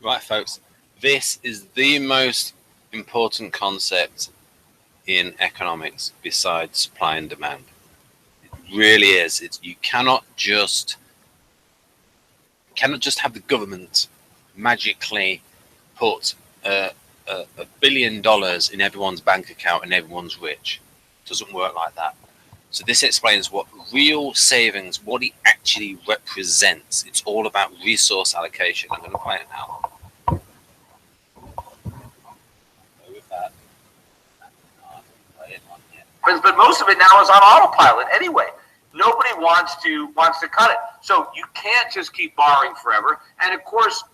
Right, folks, this is the most important concept in economics besides supply and demand. It really is. You cannot just have the government magically put $1 billion in everyone's bank account and everyone's rich. It doesn't work like that. So this explains what real savings, what it actually represents. It's all about resource allocation. I'm going to play it now. With that, play it on here. But most of it now is on autopilot anyway. Nobody wants to cut it. So you can't just keep borrowing forever. And of course,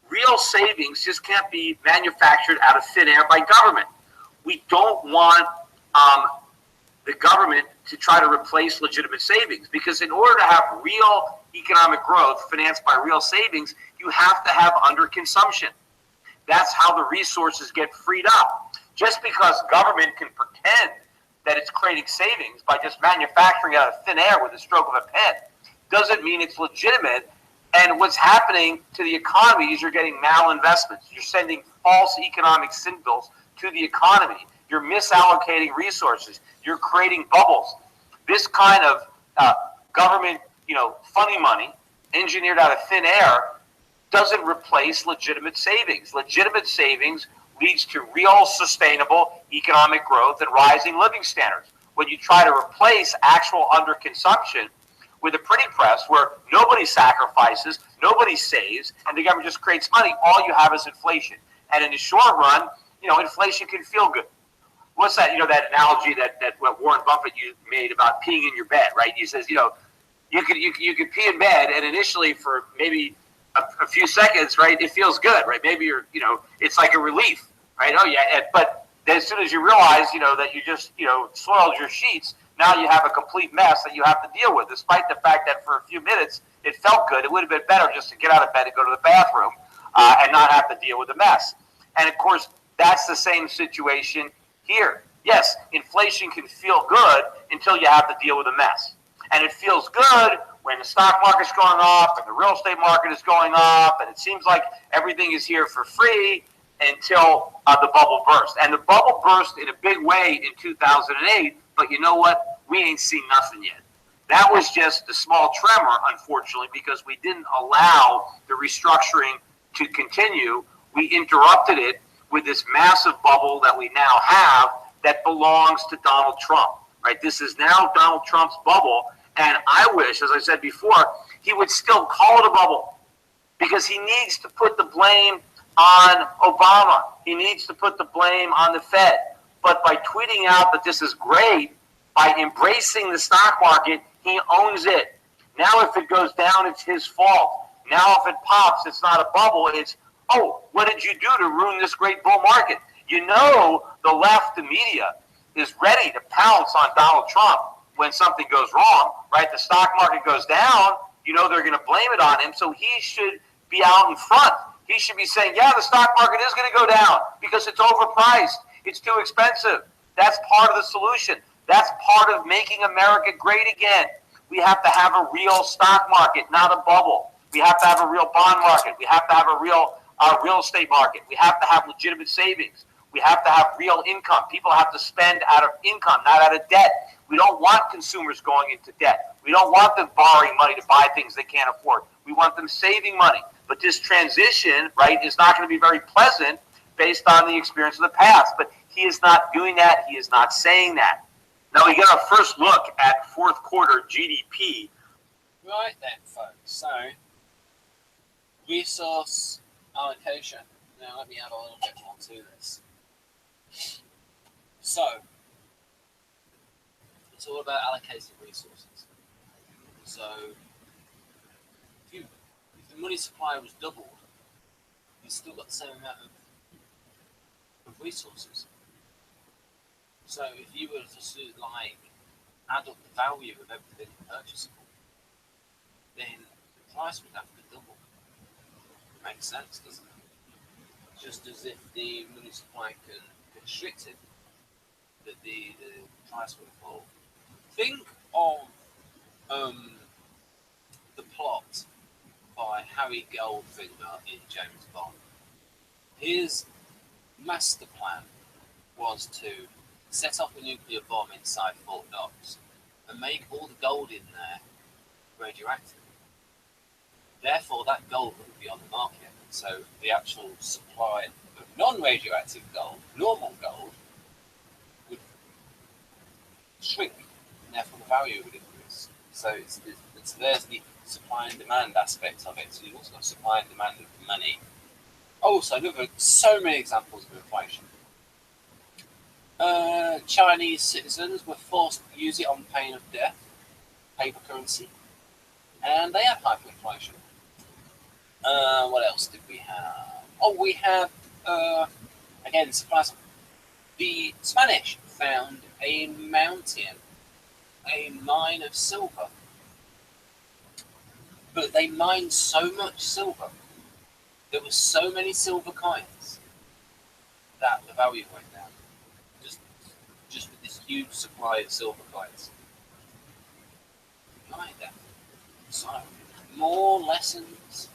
real savings just can't be manufactured out of thin air by government. We don't want the government to try to replace legitimate savings, because in order to have real economic growth financed by real savings, you have to have underconsumption. That's how the resources get freed up. Just because government can pretend that it's creating savings by just manufacturing out of thin air with a stroke of a pen doesn't mean it's legitimate. And what's happening to the economy is you're getting malinvestments. You're sending false economic signals to the economy. You're misallocating resources. You're creating bubbles. This kind of government, funny money engineered out of thin air doesn't replace legitimate savings. Legitimate savings leads to real sustainable economic growth and rising living standards. When you try to replace actual underconsumption with a printing press where nobody sacrifices, nobody saves, and the government just creates money, all you have is inflation. And in the short run, inflation can feel good. What's that? That analogy that Warren Buffett made about peeing in your bed, right? He says, you could pee in bed, and initially for maybe a few seconds, right, it feels good, right? Maybe it's like a relief, right? Oh yeah, but as soon as you realize, that you just, soiled your sheets, now you have a complete mess that you have to deal with. Despite the fact that for a few minutes it felt good, it would have been better just to get out of bed and go to the bathroom and not have to deal with the mess. And of course, that's the same situation here. Yes, inflation can feel good until you have to deal with a mess. And it feels good when the stock market's going up and the real estate market is going up, and it seems like everything is here for free until the bubble burst. And the bubble burst in a big way in 2008, but you know what? We ain't seen nothing yet. That was just a small tremor, unfortunately, because we didn't allow the restructuring to continue. We interrupted it with this massive bubble that we now have that belongs to Donald Trump, right? This is now Donald Trump's bubble, and I wish, as I said before, he would still call it a bubble, because he needs to put the blame on Obama. He needs to put the blame on the Fed. But by tweeting out that this is great, by embracing the stock market, he owns it. Now if it goes down, it's his fault. Now if it pops, it's not a bubble. It's, oh, what did you do to ruin this great bull market? The left, the media, is ready to pounce on Donald Trump when something goes wrong, right? The stock market goes down, they're going to blame it on him. So he should be out in front. He should be saying, yeah, the stock market is going to go down because it's overpriced. It's too expensive. That's part of the solution. That's part of making America great again. We have to have a real stock market, not a bubble. We have to have a real bond market. We have to have a real real estate market. We have to have legitimate savings. We have to have real income. People have to spend out of income, not out of debt. We don't want consumers going into debt. We don't want them borrowing money to buy things they can't afford. We want them saving money. But this transition, right, is not going to be very pleasant based on the experience of the past. But he is not doing that. He is not saying that. Now we get our first look at fourth quarter GDP. Right then, folks. So, resource allocation. Now let me add a little bit more to this. So, it's all about allocating resources. So, if the money supply was doubled, you've still got the same amount of resources. So, if you were to add up the value of everything purchasable, then the price would have to double. Makes sense, doesn't it? Just as if the money supply can constrict it, that the price would fall. Think of the plot by Harry Goldfinger in James Bond. His master plan was to set off a nuclear bomb inside Fort Knox and make all the gold in there radioactive. Therefore, that gold wouldn't be on the market. So the actual supply of non-radioactive gold, normal gold, would shrink, and therefore the value would increase. So there's the supply and demand aspect of it. So you've also got supply and demand of money. Also, look at so many examples of inflation. Chinese citizens were forced to use it on pain of death, paper currency, and they have hyperinflation. What else did we have? Oh, we have, again, surprising. The Spanish found a mountain, a mine of silver. But they mined so much silver. There were so many silver coins that the value went down. Just with this huge supply of silver coins. Right then. So, more lessons